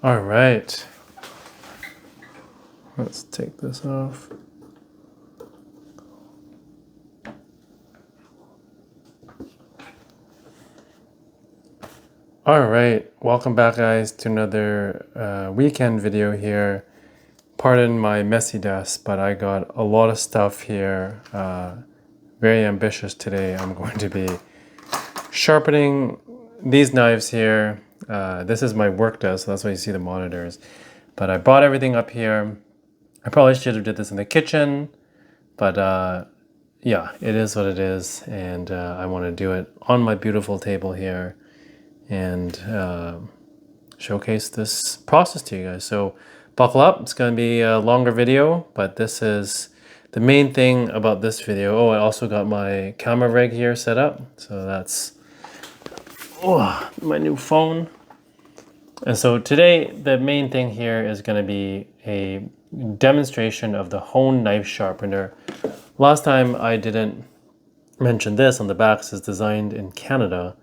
All right. Let's take this off. All right, welcome back guys to another weekend video here. Pardon my messy desk, but I got a lot of stuff here. Very ambitious today. I'm going to be sharpening these knives here. This is my work desk, so that's why you see the monitors. But I brought everything up here. I probably should have did this in the kitchen, but yeah, it is what it is, and I want to do it on my beautiful table here and showcase this process to you guys. So buckle up, it's going to be a longer video, but this is the main thing about this video. Oh, I also got my camera rig here set up, so that's my new phone. And so today the main thing here is going to be a demonstration of the Hone Knife Sharpener. Last time I didn't mention this on the back. It's designed in Canada,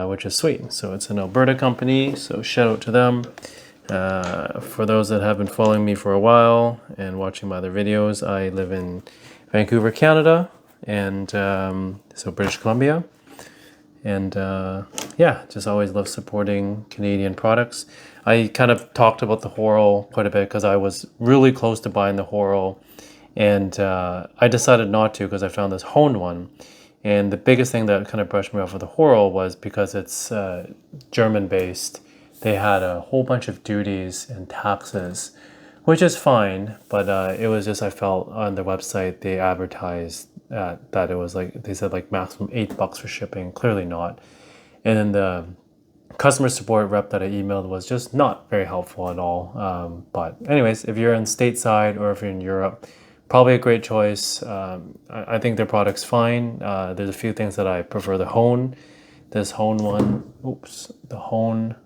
which is sweet. So it's an Alberta company, so shout out to them. For those that have been following me for a while and watching my other videos, I live in Vancouver, Canada, and so British Columbia. And yeah, just always love supporting Canadian products. I kind of talked about the Horo quite a bit because I was really close to buying the Horo, and I decided not to because I found this Hone one. And the biggest thing that kind of brushed me off of the Horo was because it's German-based. They had a whole bunch of duties and taxes, which is fine, but it was just, I felt on the website they advertised that it was like, they said like maximum $8 for shipping. Clearly not. And then the customer support rep that I emailed was just not very helpful at all. But anyways, if you're in stateside or if you're in Europe, probably a great choice. I think their product's fine. There's a few things that I prefer the Hone. This Hone one, the Hone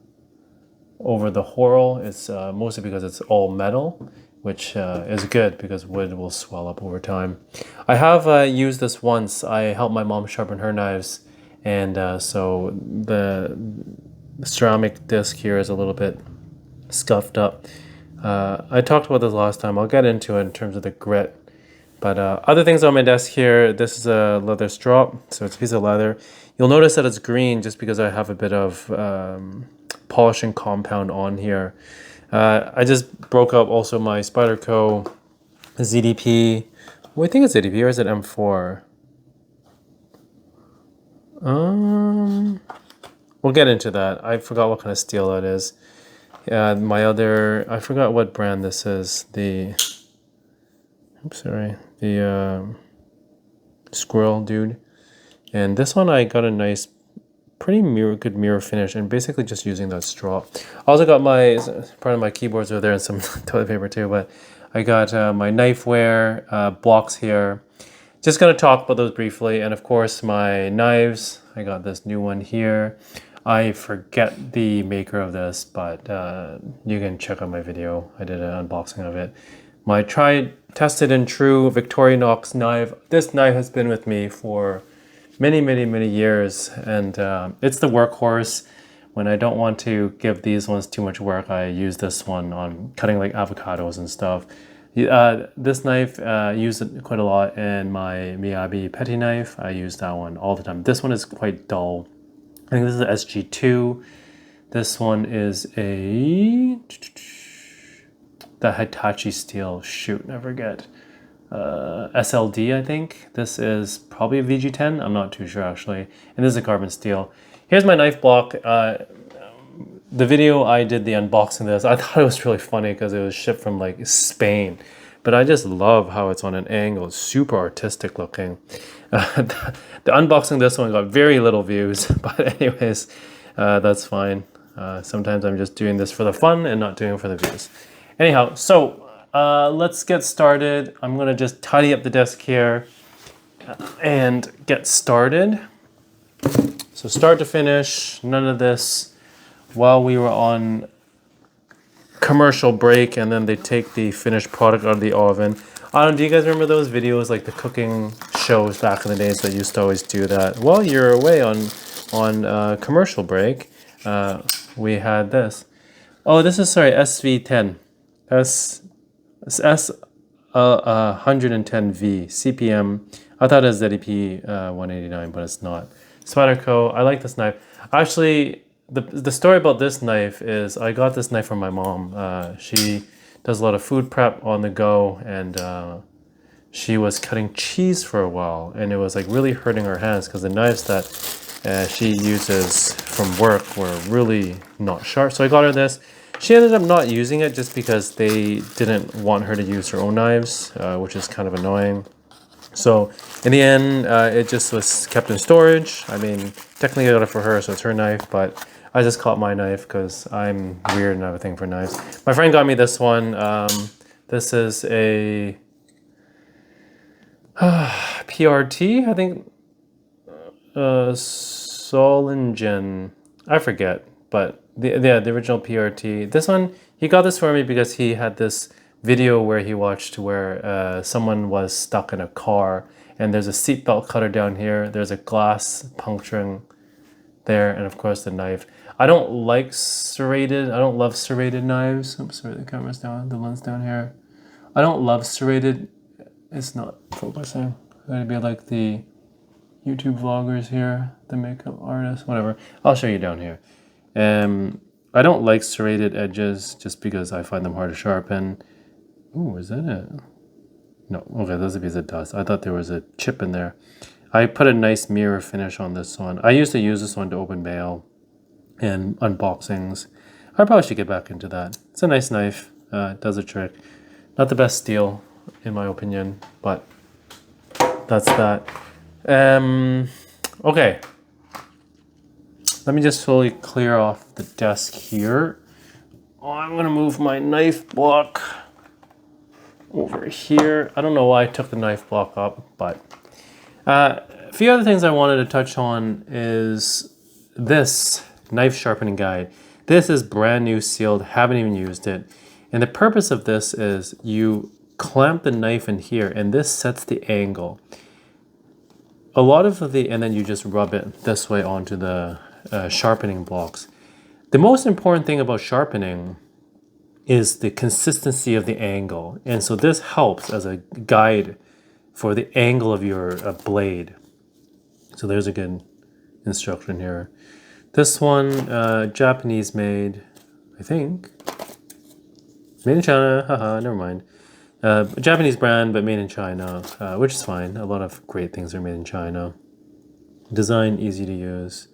over the Horo is mostly because it's all metal, which is good because wood will swell up over time. I have used this once. I helped my mom sharpen her knives, and so the ceramic disc here is a little bit scuffed up. I talked about this last time. I'll get into it in terms of the grit. But other things on my desk here, this is a leather strop, so it's a piece of leather. You'll notice that it's green just because I have a bit of polishing compound on here. I just broke up also my Spyderco ZDP. Well, I think it's ZDP, or is it M4? We'll get into that. I forgot what kind of steel that is. My other, I forgot what brand this is. The Squirrel Dude. And this one I got a nice, pretty good mirror finish, and basically just using that straw. I also got my, part of my keyboards over there and some toilet paper too, but I got my knifeware blocks here. Just gonna talk about those briefly, and of course my knives. I got this new one here. I forget the maker of this, but you can check out my video. I did an unboxing of it. My tried, tested and true Victorinox knife. This knife has been with me for many years, and it's the workhorse. When I don't want to give these ones too much work, I use this one on cutting like avocados and stuff. This knife, I use it quite a lot in my Miyabi Petty knife. I use that one all the time. This one is quite dull. I think this is an SG2. This one is the Hitachi steel. Shoot, I forget. SLD, I think. This is probably a VG10. I'm not too sure actually. And this is a carbon steel. Here's my knife block. The video I did the unboxing of this, I thought it was really funny because it was shipped from like Spain. But I just love how it's on an angle. It's super artistic looking. The unboxing of this one got very little views. But anyways, that's fine. Sometimes I'm just doing this for the fun and not doing it for the views. Anyhow, so let's get started. I'm gonna just tidy up the desk here and get started. So start to finish, none of this while we were on commercial break, and then they take the finished product out of the oven. I don't know, do you guys remember those videos, like the cooking shows back in the days that used to always do that? While you're away on commercial break, we had this. Oh, this is, sorry, SV10. S 110V CPM. I thought it was ZDP 189, but it's not. Spyderco. I like this knife. Actually, the story about this knife is I got this knife from my mom. She does a lot of food prep on the go, and she was cutting cheese for a while, and it was like really hurting her hands because the knives that she uses from work were really not sharp. So I got her this. She ended up not using it just because they didn't want her to use her own knives, which is kind of annoying. So in the end, it just was kept in storage. I mean, technically I got it for her, so it's her knife, but I just caught my knife because I'm weird and I have a thing for knives. My friend got me this one. This is a PRT, I think. Solingen. I forget, but the original PRT. This one, he got this for me because he had this video where he watched where someone was stuck in a car and there's a seatbelt cutter down here. There's a glass puncturing there, and of course the knife. I don't like serrated. I don't love serrated knives. Oops, sorry, the camera's down. The lens down here. I don't love serrated. It's not focusing. It'd be like the YouTube vloggers here, the makeup artists, whatever. I'll show you down here. I don't like serrated edges just because I find them hard to sharpen. Ooh, is that it? No, okay, those are a piece of dust. I thought there was a chip in there. I put a nice mirror finish on this one. I used to use this one to open mail and unboxings. I probably should get back into that. It's a nice knife. It does a trick. Not the best steel, in my opinion, but that's that. Okay. Let me just slowly clear off the desk here. Oh, I'm gonna move my knife block over here. I don't know why I took the knife block up, but a few other things I wanted to touch on is this knife sharpening guide. This is brand new, sealed, haven't even used it. And the purpose of this is you clamp the knife in here and this sets the angle. A lot of and then you just rub it this way onto the sharpening blocks. The most important thing about sharpening is the consistency of the angle. And so this helps as a guide for the angle of your blade. So there's a good instruction here. This one, Japanese made, I think. Made in China, haha, never mind. A Japanese brand, but made in China, which is fine. A lot of great things are made in China. Design easy to use.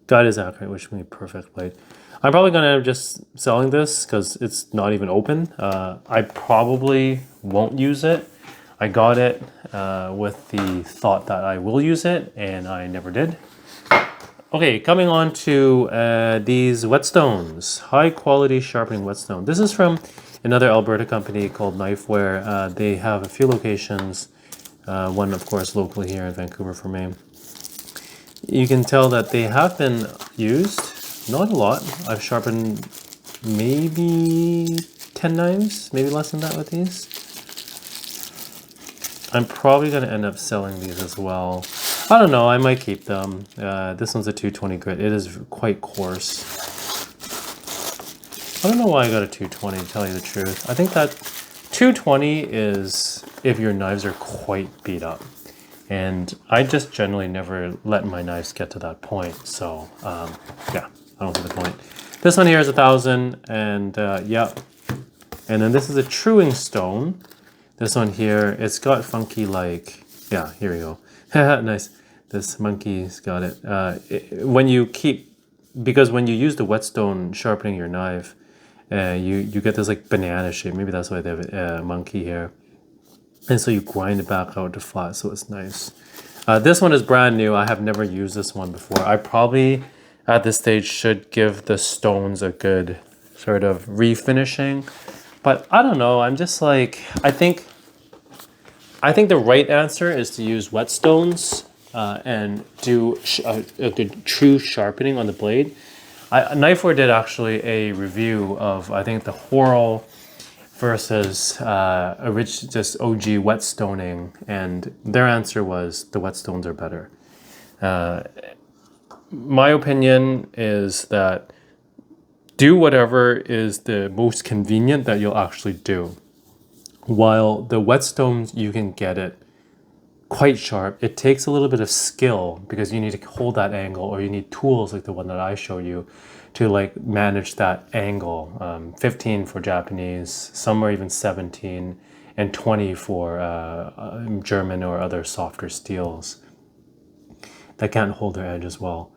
Guide is accurate, which means perfect blade. I'm probably going to end up just selling this because it's not even open. I probably won't use it. I got it with the thought that I will use it, and I never did. Okay, coming on to these Whetstones. High quality sharpening whetstone. This is from another Alberta company called Knifeware. They have a few locations. One, of course, locally here in Vancouver for me. You can tell that they have been used. Not a lot. I've sharpened maybe 10 knives, maybe less than that with these. I'm probably going to end up selling these as well. I don't know, I might keep them. This one's a 220 grit. It is quite coarse. I don't know why I got a 220 to tell you the truth. I think that 220 is if your knives are quite beat up. And I just generally never let my knives get to that point. So yeah, I don't see the point. This one here is 1,000 and yeah. And then this is a truing stone. This one here, it's got funky like, yeah, here we go. Nice. This monkey's got it. When you use the whetstone sharpening your knife, you get this like banana shape. Maybe that's why they have a monkey here. And so you grind it back out to flat, so it's nice. This one is brand new. I have never used this one before. I probably, at this stage, should give the stones a good sort of refinishing. But I don't know. I'm just like, I think the right answer is to use whetstones and do a good true sharpening on the blade. Knifeware did actually a review of, I think, the Horrell versus just OG whetstoning, and their answer was the whetstones are better. My opinion is that do whatever is the most convenient that you'll actually do. While the whetstones, you can get it quite sharp. It takes a little bit of skill because you need to hold that angle, or you need tools like the one that I showed you to like manage that angle. 15 for Japanese, some are even 17, and 20 for German or other softer steels that can't hold their edge as well.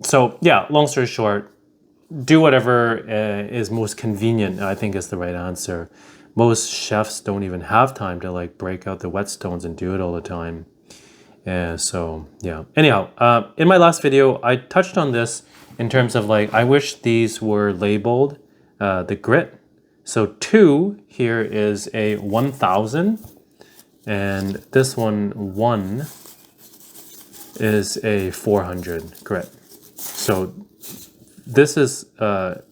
So yeah, long story short, do whatever is most convenient, I think, is the right answer. Most chefs don't even have time to like break out the whetstones and do it all the time. So yeah. Anyhow, in my last video, I touched on this in terms of like, I wish these were labeled the grit. So 2 here is a 1000, and this one is a 400 grit. So this is a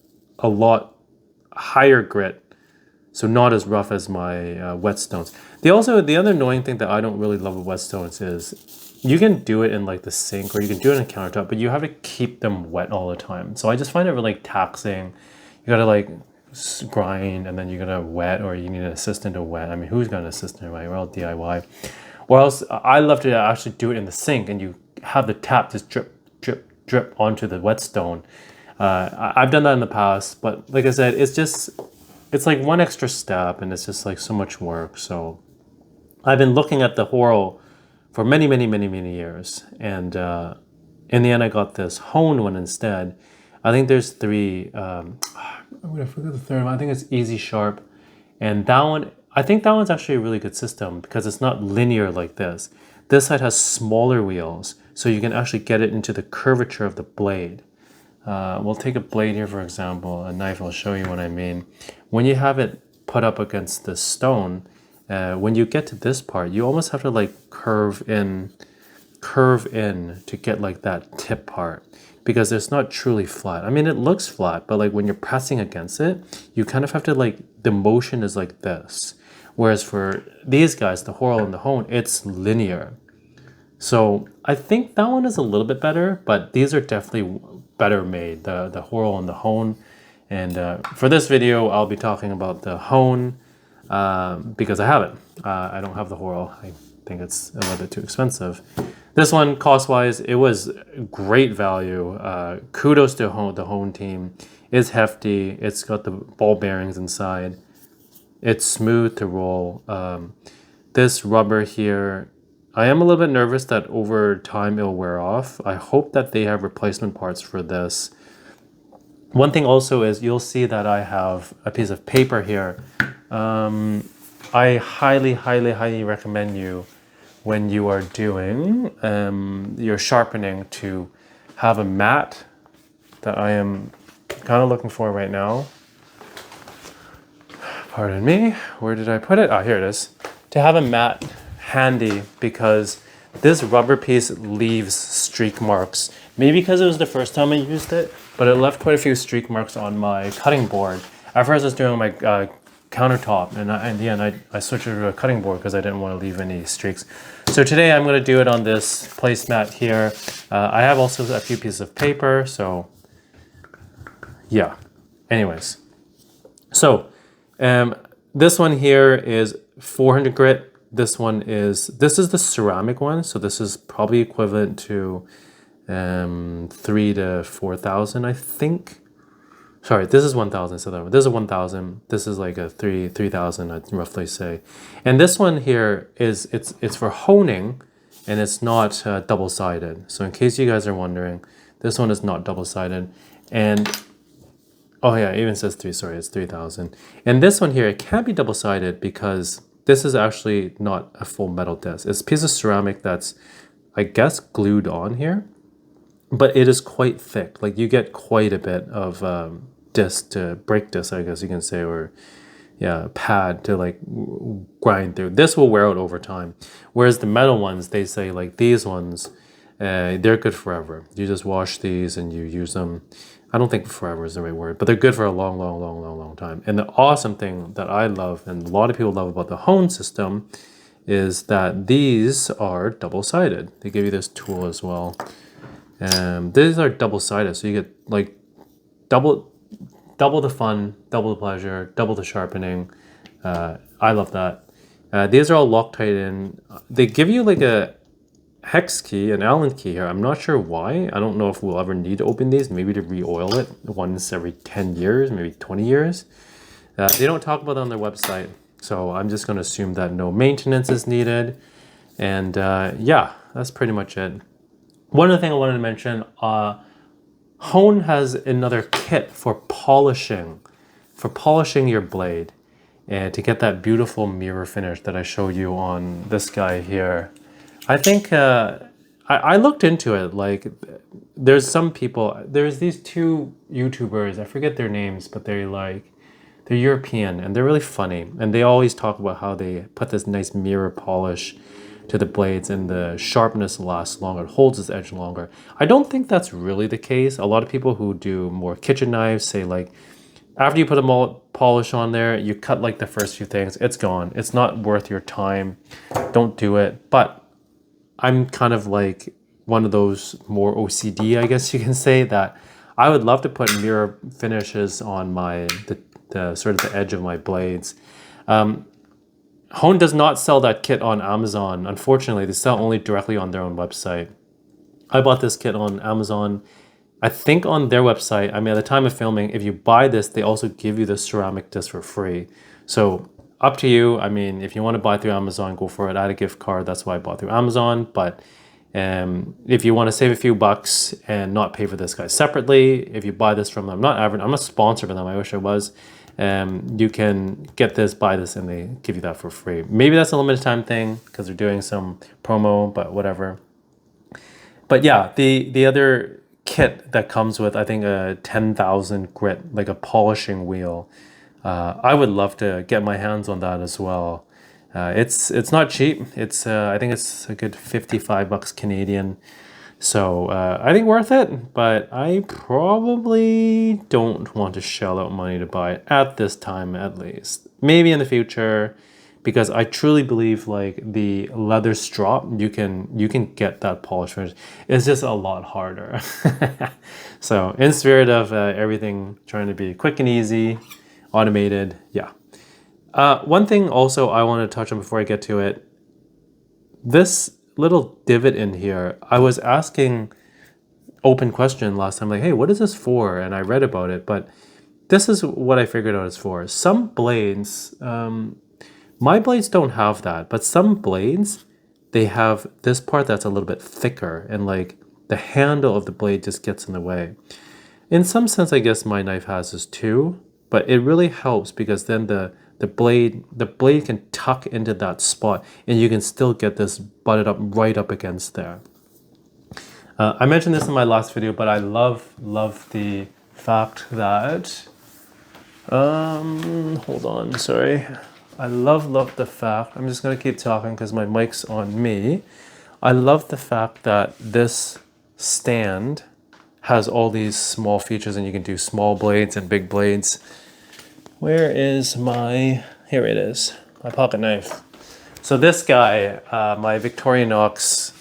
lot higher grit, so not as rough as my whetstones. The other annoying thing that I don't really love with whetstones is you can do it in like the sink, or you can do it in a countertop, but you have to keep them wet all the time. So I just find it really taxing. You gotta like grind, and then you gotta wet, or you need an assistant to wet. I mean, who's got an assistant, right? We're all DIY. Or else I love to actually do it in the sink, and you have the tap just drip, drip, drip onto the whetstone. I've done that in the past, but like I said, it's like one extra step, and it's just like so much work. So I've been looking at the Horo for many years, and in the end I got this Hone one instead. I think there's 3, I forget the third one. I think it's Easy Sharp, and that one, I think that one's actually a really good system because it's not linear like this. This side has smaller wheels, so you can actually get it into the curvature of the blade. We'll take a blade here, for example, a knife. I'll show you what I mean. When you have it put up against the stone, when you get to this part, you almost have to like curve in to get like that tip part, because it's not truly flat. I mean, it looks flat, but like when you're pressing against it, you kind of have to like, the motion is like this. Whereas for these guys, the Horo and the Hone, it's linear. So I think that one is a little bit better, but these are definitely better made, the Horo and the Hone. And for this video, I'll be talking about the Hone because I have it. I don't have the Horo. I think it's a little bit too expensive. This one, cost-wise, it was great value. Kudos to the Hone team. It's hefty. It's got the ball bearings inside. It's smooth to roll. This rubber here, I am a little bit nervous that over time it'll wear off. I hope that they have replacement parts for this. One thing also is you'll see that I have a piece of paper here. I highly recommend you, when you are doing your sharpening, to have a mat that I am kind of looking for right now. Pardon me, where did I put it? Ah, here it is. To have a mat handy, because this rubber piece leaves streak marks. Maybe because it was the first time I used it, but it left quite a few streak marks on my cutting board. At first I was doing my countertop, and in the end I switched it to a cutting board because I didn't want to leave any streaks. So today I'm going to do it on this placemat here. I have also a few pieces of paper, so yeah. Anyways, so this one here is 400 grit. This is the ceramic one, so this is probably equivalent to 3 to 4,000, I think. Sorry, this is 1,000. So this is 1,000. This is like a 3,000, I'd roughly say. And this one here it's for honing, and it's not double-sided. So in case you guys are wondering, this one is not double-sided. And oh yeah, it even says 3. Sorry, it's 3,000. And this one here, it can't be double-sided because this is actually not a full metal disc. It's a piece of ceramic that's, I guess, glued on here, but it is quite thick. Like you get quite a bit of disc to brake disc, I guess you can say, or yeah, pad to like grind through. This will wear out over time. Whereas the metal ones, they say like these ones, they're good forever. You just wash these and you use them. I don't think forever is the right word, but they're good for a long time. And the awesome thing that I love, and a lot of people love about the Hone system, is that these are double-sided. They give you this tool as well. These are double-sided, so you get like double the fun, double the pleasure, double the sharpening. I love that. These are all Loctite in. They give you like a hex key, an Allen key here. I'm not sure why. I don't know if we'll ever need to open these. Maybe to re-oil it once every 10 years, maybe 20 years. They don't talk about it on their website. So I'm just going to assume that no maintenance is needed. And yeah, that's pretty much it. One other thing I wanted to mention, Hone has another kit for polishing your blade and to get that beautiful mirror finish that I showed you on this guy here. I think I looked into it. Like, there's some people, there's these two YouTubers, I forget their names, but they're European and they're really funny. And they always talk about how they put this nice mirror polish to the blades and the sharpness lasts longer, it holds its edge longer. I don't think that's really the case. A lot of people who do more kitchen knives say like, after you put a polish on there, you cut like the first few things, it's gone. It's not worth your time. Don't do it. But I'm kind of like one of those more OCD, I guess you can say, that I would love to put mirror finishes on the sort of the edge of my blades. Hone does not sell that kit on Amazon. Unfortunately, they sell only directly on their own website. I bought this kit on Amazon. I think on their website, I mean, at the time of filming, if you buy this, they also give you the ceramic disc for free. So up to you. I mean, if you want to buy through Amazon, go for it. I had a gift card. That's why I bought through Amazon. But if you want to save a few bucks and not pay for this guy separately, if you buy this from them, I'm not sponsored for them. I wish I was. You can get this, buy this, and they give you that for free. Maybe that's a limited time thing because they're doing some promo, but whatever. But yeah, the other kit that comes with, I think, a 10,000 grit, like a polishing wheel. I would love to get my hands on that as well. It's not cheap. It's I think it's a good 55 bucks Canadian. So I think worth it, but I probably don't want to shell out money to buy it at this time, at least. Maybe in the future, because I truly believe like the leather strop, you can get that polish finish. It's just a lot harder. So in spirit of everything trying to be quick and easy, automated, yeah. One thing also I want to touch on before I get to it, this little divot in here, I was asking open question last time, like, hey, what is this for? And I read about it, but this is what I figured out it's for. Some blades, my blades don't have that, but some blades, they have this part that's a little bit thicker and like the handle of the blade just gets in the way. In some sense, I guess my knife has this too, but it really helps because then the blade can tuck into that spot and you can still get this butted up right up against there. I mentioned this in my last video, but I love the fact that, hold on, sorry. I love the fact, I'm just gonna keep talking because my mic's on me. I love the fact that this stand has all these small features and you can do small blades and big blades. Where is my, here it is, my pocket knife. So this guy, my Victorinox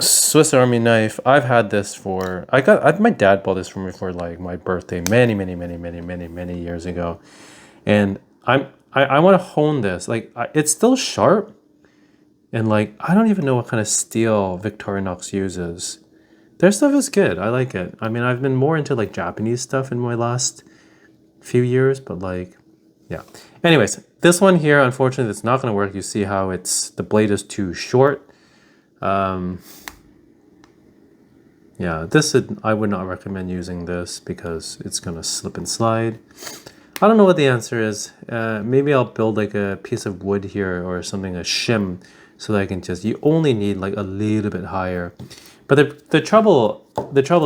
Swiss Army knife, I've had this for, my dad bought this for me for like my birthday many years ago. And I want to hone this, like it's still sharp. And like, I don't even know what kind of steel Victorinox uses. Their stuff is good, I like it. I mean, I've been more into like Japanese stuff in my last few years, but like, yeah. Anyways, this one here, unfortunately, it's not going to work. You see how the blade is too short. Yeah, I would not recommend using this because it's going to slip and slide. I don't know what the answer is. Maybe I'll build like a piece of wood here or something, a shim, so that I can you only need like a little bit higher. But the trouble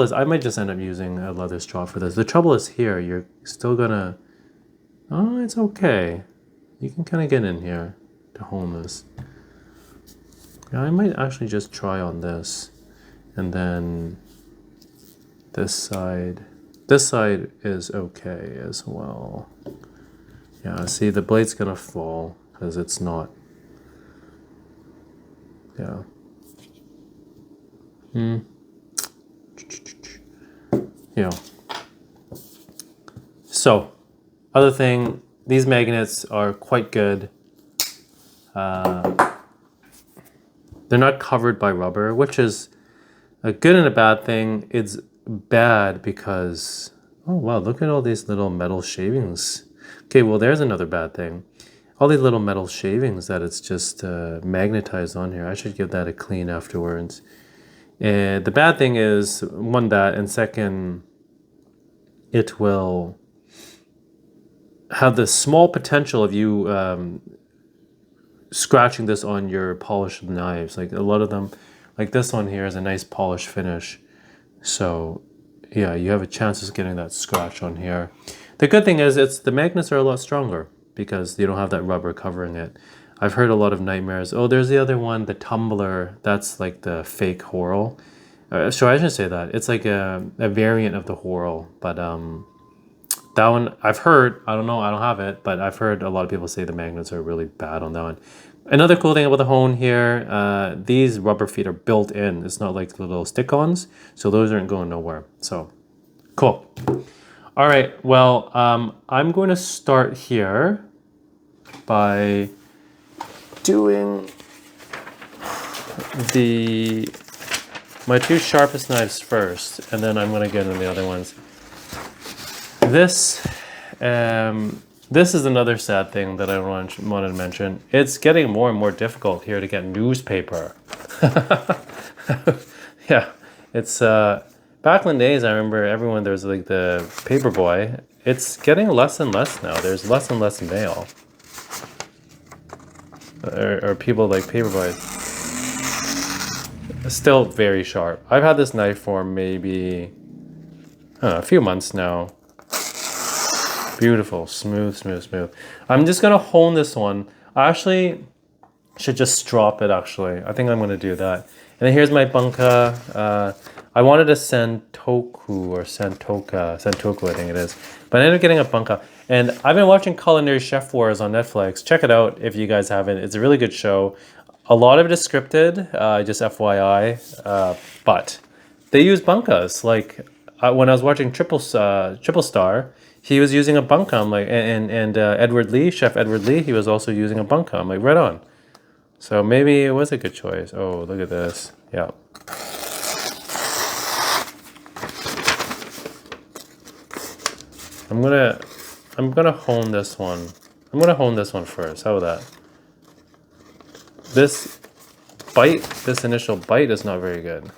is I might just end up using a leather strop for this. The trouble is here, you're still gonna, oh, it's okay. You can kind of get in here to hone this. Yeah, I might actually just try on this. And then this side is okay as well. Yeah, see, the blade's gonna fall because it's not, yeah. Yeah. So, other thing, these magnets are quite good. They're not covered by rubber, which is a good and a bad thing. It's bad because, oh wow, look at all these little metal shavings. Okay, well there's another bad thing. All these little metal shavings that it's just magnetized on here. I should give that a clean afterwards. And the bad thing is, one, that, and second, it will have the small potential of you scratching this on your polished knives. Like a lot of them, like this one here is a nice polished finish. So yeah, you have a chance of getting that scratch on here. The good thing is the magnets are a lot stronger because you don't have that rubber covering it. I've heard a lot of nightmares. Oh, there's the other one, the tumbler. That's like the fake whorl. So I shouldn't say that. It's like a variant of the whorl, but that one, I've heard, I don't know, I don't have it, but I've heard a lot of people say the magnets are really bad on that one. Another cool thing about the Hone here, these rubber feet are built in. It's not like little stick-ons, so those aren't going nowhere. So, cool. All right, well, I'm going to start here by doing my two sharpest knives first, and then I'm going to get into the other ones. This is another sad thing that I wanted to mention. It's getting more and more difficult here to get newspaper. Yeah, it's back in the days. I remember everyone there was like the paper boy. It's getting less and less now. There's less and less mail, or people like paper boys. Still very sharp. I've had this knife for maybe a few months now. Beautiful, smooth, smooth, smooth. I'm just gonna hone this one. I actually should just drop it actually. I think I'm gonna do that. And then here's my Bunka. I wanted a Santoku or Santoku I think it is. But I ended up getting a Bunka. And I've been watching Culinary Chef Wars on Netflix. Check it out if you guys haven't. It's a really good show. A lot of it is scripted, just FYI. But they use Bunkas. Like when I was watching Triple Star, he was using a Bunka. I'm like, and Edward Lee, Chef Edward Lee, he was also using a Bunka. I'm like, right on. So maybe it was a good choice. Oh, look at this. Yeah. I'm gonna hone this one. I'm gonna hone this one first. How about that? This initial bite is not very good.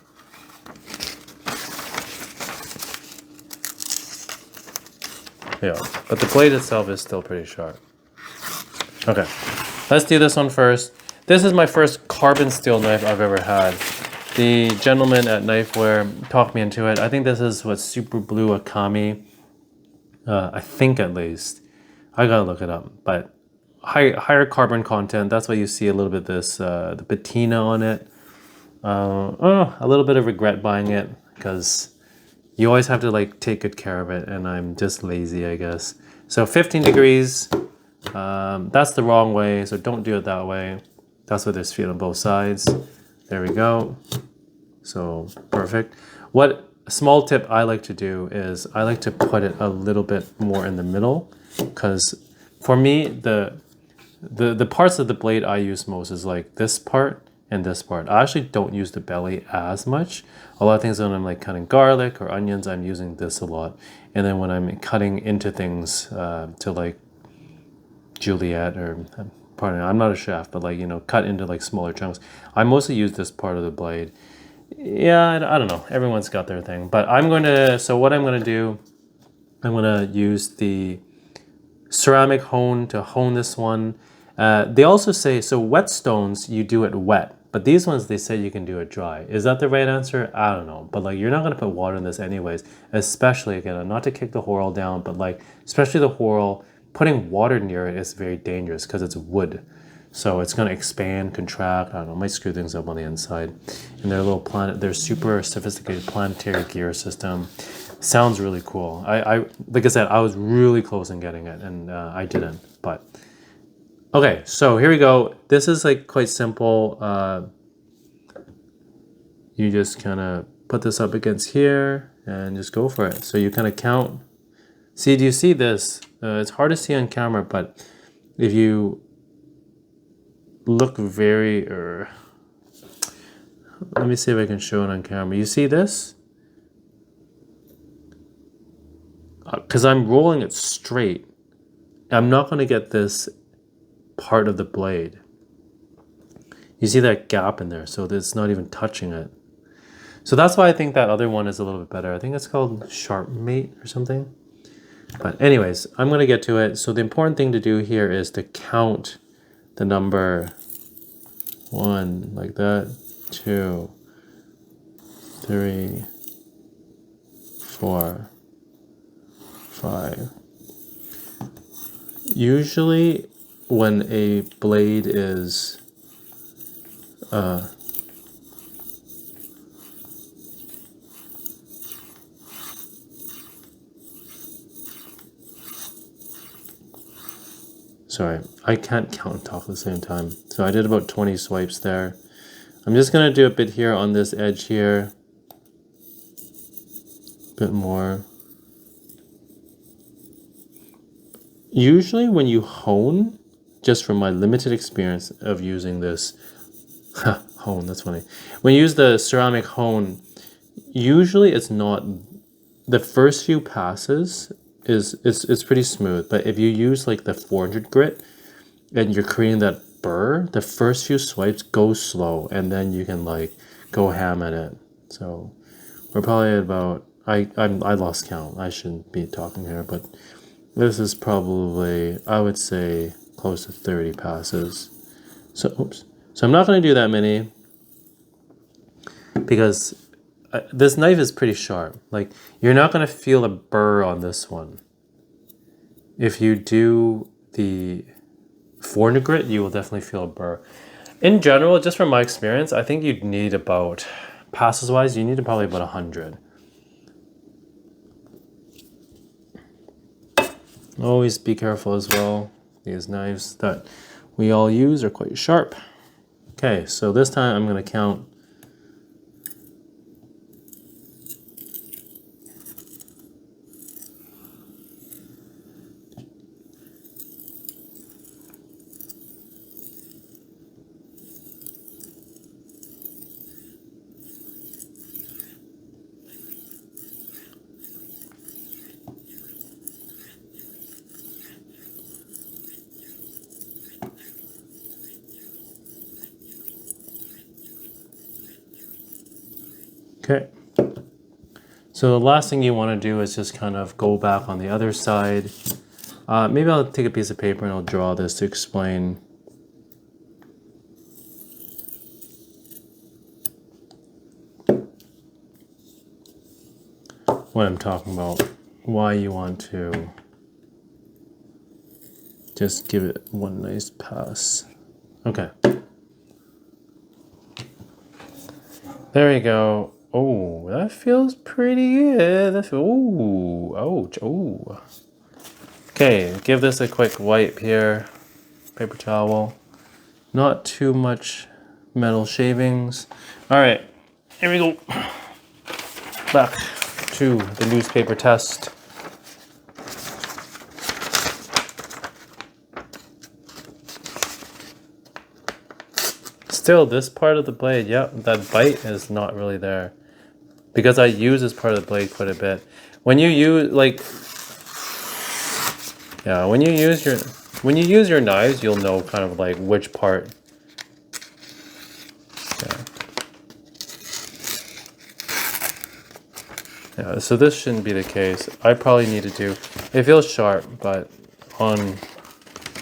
Yeah, but the blade itself is still pretty sharp. Okay, let's do this one first. This is my first carbon steel knife I've ever had. The gentleman at Knifeware talked me into it. I think this is what Super Blue Akami. I think at least. I gotta look it up. But higher carbon content. That's why you see a little bit this the patina on it. A little bit of regret buying it because you always have to like take good care of it, and I'm just lazy, I guess. So 15 degrees. That's the wrong way, so don't do it that way. That's what there's feet on both sides. There we go. So perfect. What small tip I like to do is I like to put it a little bit more in the middle, because for me the parts of the blade I use most is like this part and this part. I actually don't use the belly as much. A lot of things when I'm like cutting garlic or onions, I'm using this a lot. And then when I'm cutting into things to like Juliet or, pardon me, I'm not a chef, but like, you know, cut into like smaller chunks, I mostly use this part of the blade. Yeah, I don't know. Everyone's got their thing. But what I'm going to do, I'm going to use the ceramic hone to hone this one. They also say, so Whetstones, you do it wet. But these ones, they say you can do it dry. Is that the right answer? I don't know. But like, you're not going to put water in this anyways. Especially, again, not to kick the whorl down, but like, especially the whorl, putting water near it is very dangerous because it's wood. So it's going to expand, contract, I don't know, might screw things up on the inside. And their super sophisticated planetary gear system. Sounds really cool. I like I said, I was really close in getting it, and I didn't. But okay, so here we go. This is like quite simple. You just kind of put this up against here and just go for it. So you kind of count See, do you see this? It's hard to see on camera, but if you look very, let me see if I can show it on camera. You see this? Because I'm rolling it straight. I'm not going to get this part of the blade. You see that gap in there, so it's not even touching it. So that's why I think that other one is a little bit better. I think it's called Sharp Mate or something. But anyways, I'm going to get to it. So the important thing to do here is to count the number 1, like that, 2, 3, 4, 5. Usually when a blade is sorry, I can't count and talk at the same time. So I did about 20 swipes there. I'm just going to do a bit here on this edge here. A bit more. Usually when you hone, just from my limited experience of using this, hone, that's funny. When you use the ceramic hone, usually it's not, the first few passes it's pretty smooth, but if you use like the 400 grit and you're creating that burr, the first few swipes go slow and then you can like go ham at it. So we're probably at about, I lost count. I shouldn't be talking here, but this is probably, I would say, close to 30 passes. So, oops. So I'm not going to do that many because this knife is pretty sharp. Like, you're not going to feel a burr on this one. If you do the 400 grit, you will definitely feel a burr. In general, just from my experience, I think you'd need about, passes-wise, you need probably about 100. Always be careful as well. These knives that we all use are quite sharp. Okay, so this time I'm going to count. Okay, so the last thing you want to do is just kind of go back on the other side. Maybe I'll take a piece of paper and I'll draw this to explain. What I'm talking about, why you want to just give it one nice pass. Okay. There you go. Oh, that feels pretty good. That's, ooh, ouch, ooh. Okay, give this a quick wipe here. Paper towel. Not too much metal shavings. All right, here we go. Back to the newspaper test. Still, this part of the blade, yeah, that bite is not really there. Because I use this part of the blade quite a bit. When you use, like, yeah, when you use your knives, you'll know kind of like which part. Yeah, so this shouldn't be the case. I probably need to do, it feels sharp, but on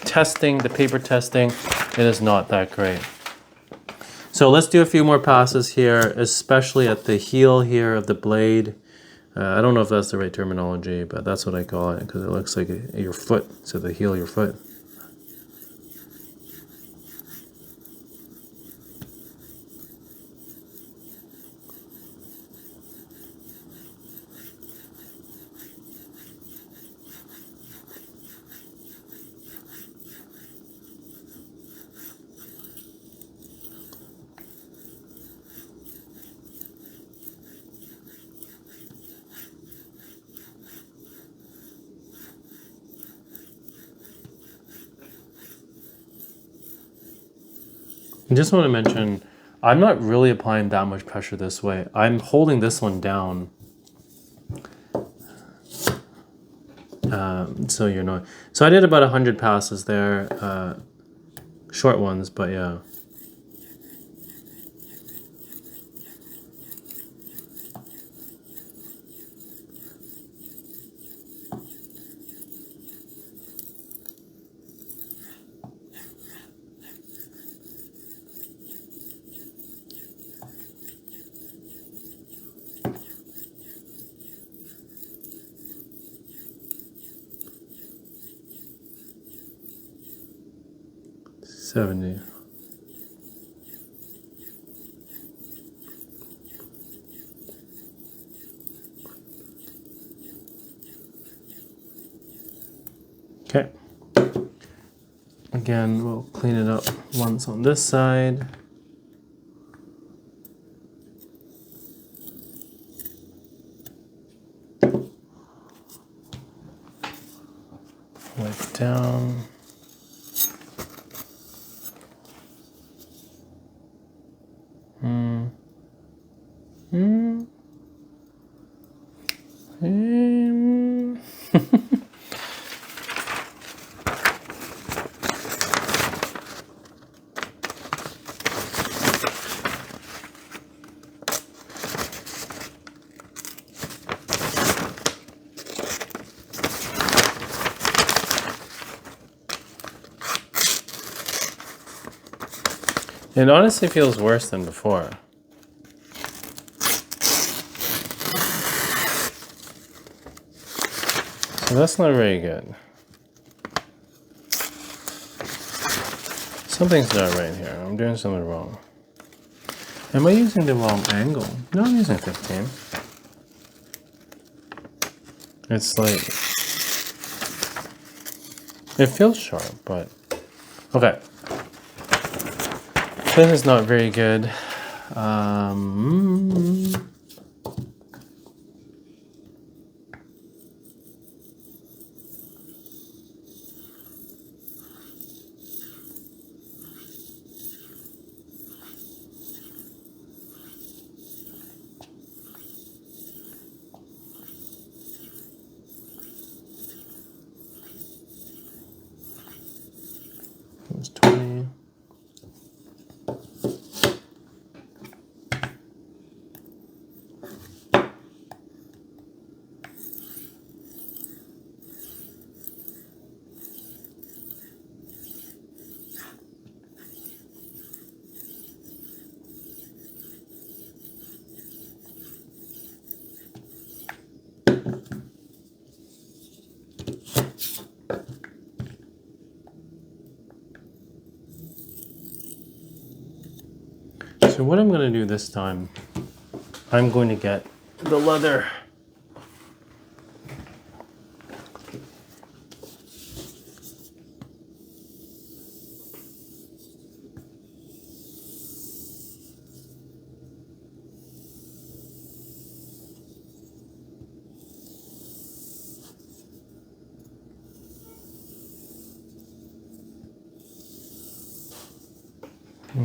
testing, the paper testing, it is not that great. So let's do a few more passes here, especially at the heel here of the blade. I don't know if that's the right terminology, but that's what I call it because it looks like your foot, so the heel of your foot. I just want to mention, I'm not really applying that much pressure this way. I'm holding this one down. So you're not. So I did about 100 passes there, short ones, but yeah. $70. Okay. Again, we'll clean it up once on this side. Wipe down. It honestly feels worse than before. So that's not very good. Something's not right here. I'm doing something wrong. Am I using the wrong angle? No, I'm using 15. It's like... It feels sharp, but... Okay. This is not very good. It was 20. So what I'm going to do this time, I'm going to get the leather.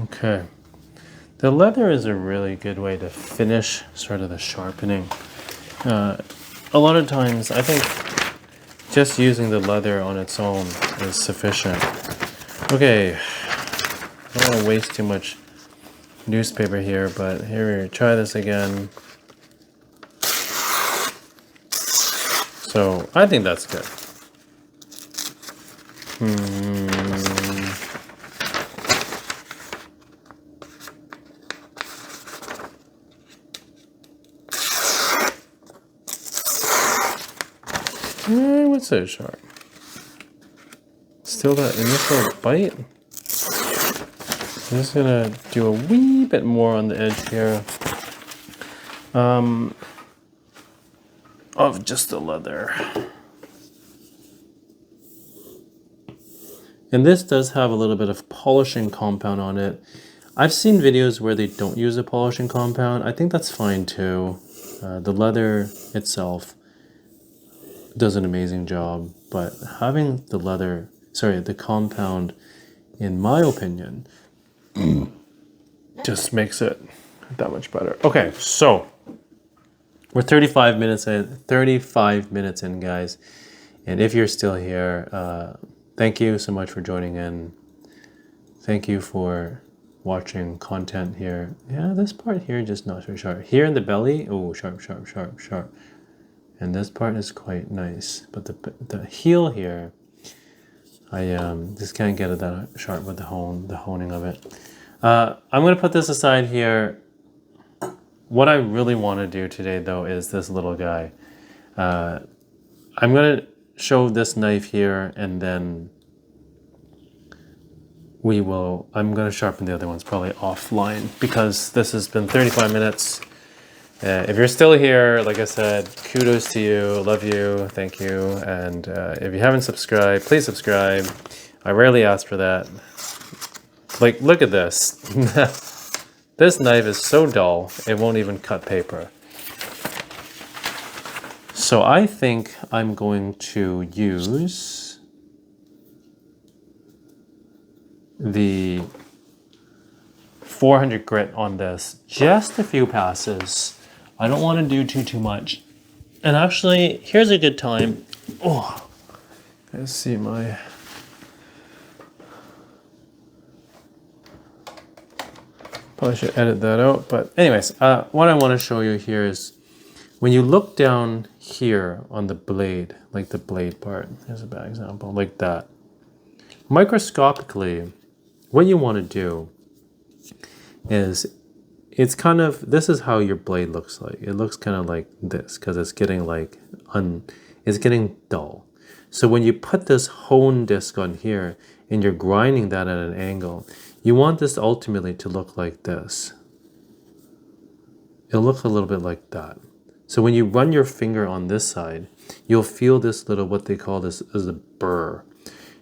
Okay. The leather is a really good way to finish sort of the sharpening. A lot of times, I think just using the leather on its own is sufficient. Okay, I don't want to waste too much newspaper here, but here we try this again. So I think that's good. What's so sharp? Still that initial bite? I'm just gonna do a wee bit more on the edge here of just the leather. And this does have a little bit of polishing compound on it. I've seen videos where they don't use a polishing compound. I think that's fine too. The leather itself does an amazing job, but having the compound, in my opinion, just makes it that much better. Okay, so we're 35 minutes in, guys. And if you're still here, thank you so much for joining in. Thank you for watching content here. Yeah, this part here just not so sharp. Here in the belly, oh, sharp, sharp, sharp, sharp. And this part is quite nice. But the heel here, I just can't get it that sharp with the honing of it. I'm gonna put this aside here. What I really want to do today, though, is this little guy. I'm gonna show this knife here, and then I'm gonna sharpen the other ones probably offline, because this has been 35 minutes. If you're still here, like I said, kudos to you, love you, thank you. And if you haven't subscribed, please subscribe. I rarely ask for that. Like, look at this. This knife is so dull, it won't even cut paper. So I think I'm going to use the 400 grit on this, just a few passes. I don't want to do too much. And actually, here's a good time. Oh, let's see my... Probably should edit that out. But anyways, what I want to show you here is when you look down here on the blade, like the blade part, here's a bad example, like that. Microscopically, what you want to do is, it's kind of, this is how your blade looks like. It looks kind of like this, because it's getting like, it's getting dull. So when you put this hone disc on here, and you're grinding that at an angle, you want this ultimately to look like this. It'll look a little bit like that. So when you run your finger on this side, you'll feel this little, what they call this is a burr.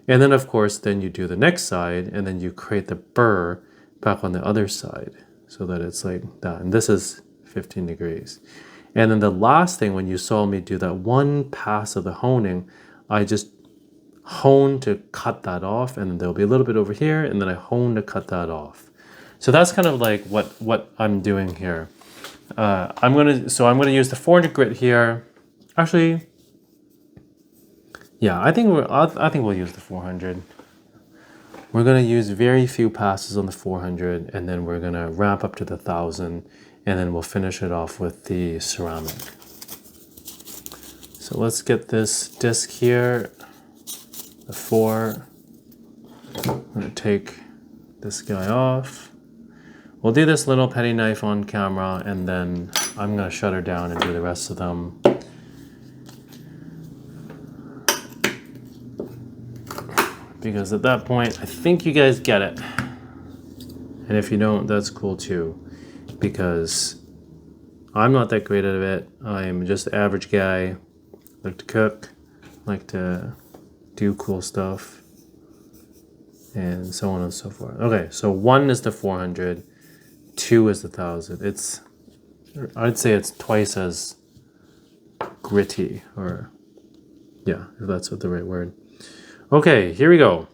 And then of course, then you do the next side, and then you create the burr back on the other side, so that it's like that. And this is 15 degrees. And then the last thing, when you saw me do that one pass of the honing, I just hone to cut that off, and then there'll be a little bit over here, and then I hone to cut that off. So that's kind of like what I'm doing here. I'm gonna use the 400 grit here. Actually, yeah, I think we'll use the 400. We're gonna use very few passes on the 400, and then we're gonna ramp up to the 1000, and then we'll finish it off with the ceramic. So let's get this disc here. The 4. I'm gonna take this guy off. We'll do this little petty knife on camera, and then I'm gonna shut her down and do the rest of them. Because at that point, I think you guys get it. And if you don't, that's cool too. Because I'm not that great at it. I'm just an average guy. Like to cook, like to do cool stuff, and so on and so forth. Okay, so 1 is the 400, 2 is the 1000. I'd say it's twice as gritty, or yeah, if that's the right word. Okay, here we go.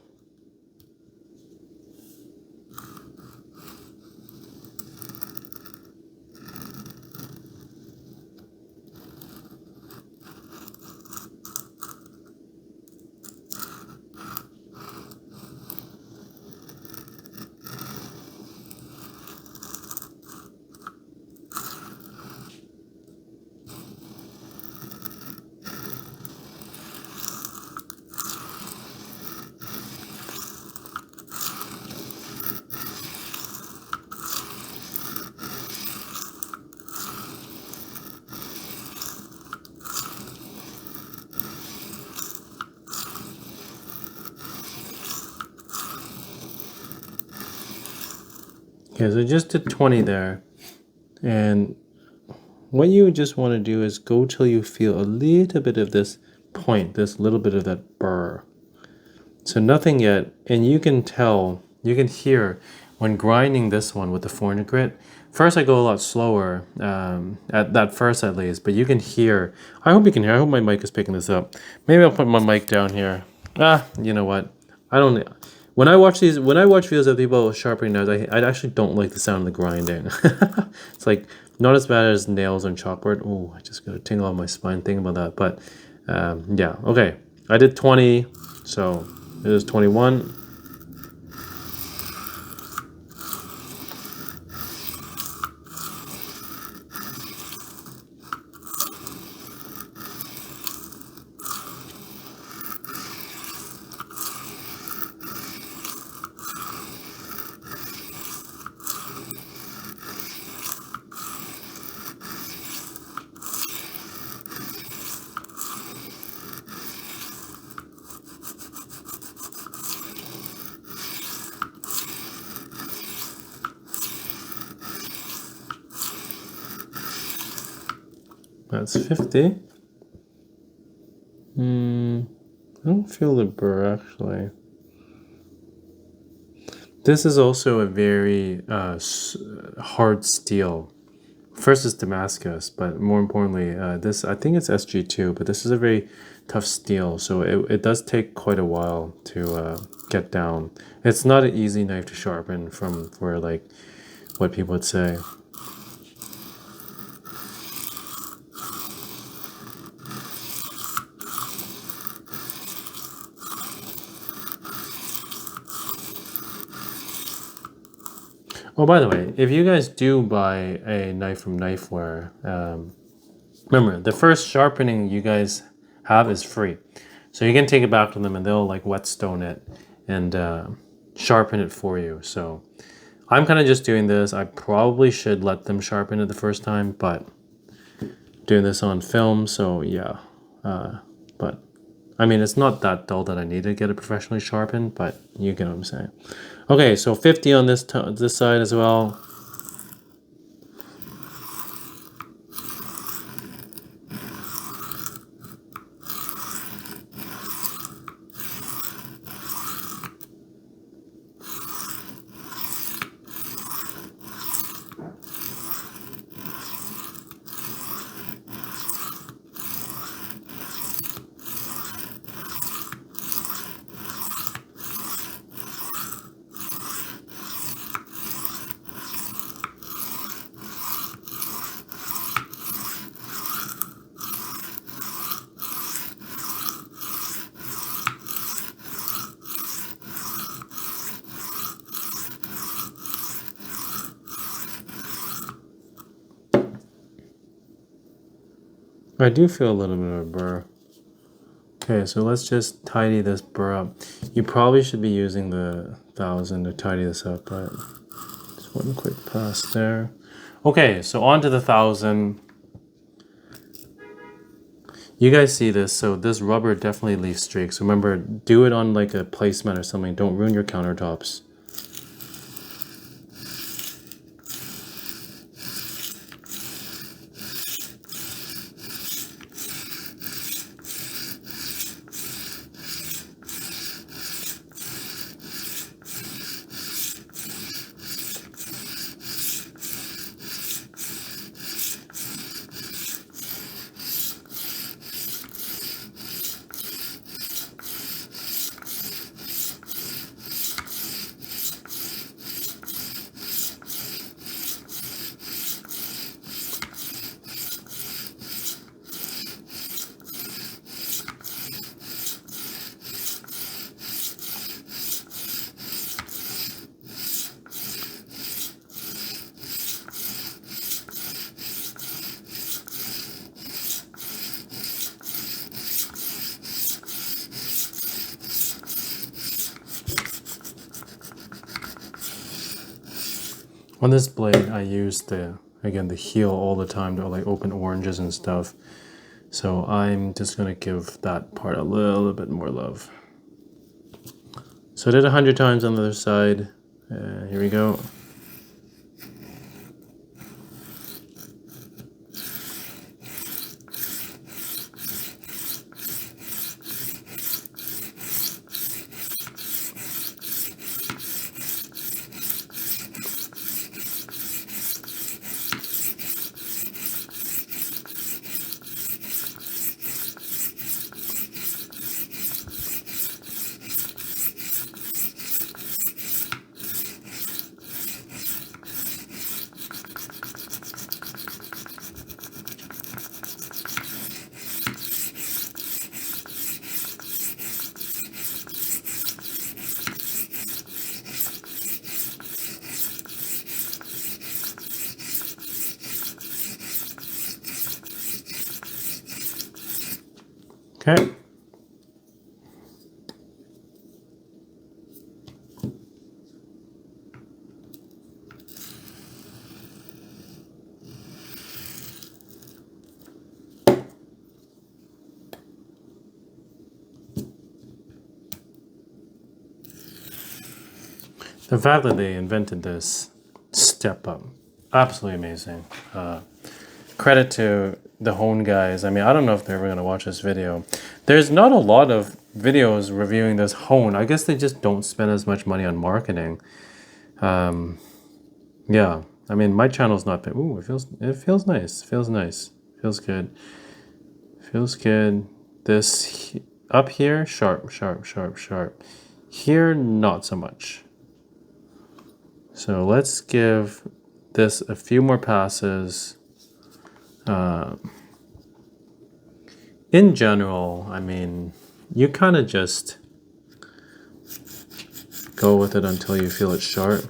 Okay, so just did 20 there. And what you just want to do is go till you feel a little bit of this point, this little bit of that burr. So nothing yet, and you can tell, you can hear when grinding this one with the 400 grit. First I go a lot slower, at that first at least, but you can hear, I hope you can hear, I hope my mic is picking this up. Maybe I'll put my mic down here. You know what, when I watch videos of people sharpening knives, I actually don't like the sound of the grinding. It's like not as bad as nails on chalkboard. Oh, I just got a tingle on my spine thinking about that. But yeah, okay. I did 20, so it is 21. That's 50. I don't feel the burr actually. This is also a very hard steel. First is Damascus, but more importantly, this, I think it's SG2, but this is a very tough steel, so it does take quite a while to get down. It's not an easy knife to sharpen from where like what people would say. Oh, by the way, if you guys do buy a knife from Knifeware, remember, the first sharpening you guys have is free. So you can take it back to them and they'll like whetstone it and sharpen it for you. So I'm kind of just doing this. I probably should let them sharpen it the first time, but doing this on film, so yeah. But I mean, it's not that dull that I need to get it professionally sharpened, but you get what I'm saying. Okay, so 50 on this side as well. I do feel a little bit of a burr. Okay, so let's just tidy this burr up. You probably should be using the 1000 to tidy this up, but just one quick pass there. Okay, so on to the 1000. You guys see this, so this rubber definitely leaves streaks. Remember, do it on like a placemat or something. Don't ruin your countertops. On this blade, I use the heel all the time to like open oranges and stuff. So I'm just gonna give that part a little bit more love. So I did 100 times on the other side. Here we go. Okay. The fact that they invented this step up, absolutely amazing. Credit to the Hone guys. I mean, I don't know if they're ever going to watch this video. There's not a lot of videos reviewing this Hone. I guess they just don't spend as much money on marketing. Yeah, I mean, my channel's not big. Ooh, it feels nice. Feels nice. Feels good. Feels good. This up here, sharp, sharp, sharp, sharp. Here, not so much. So let's give this a few more passes. In general, I mean, you kind of just go with it until you feel it's sharp.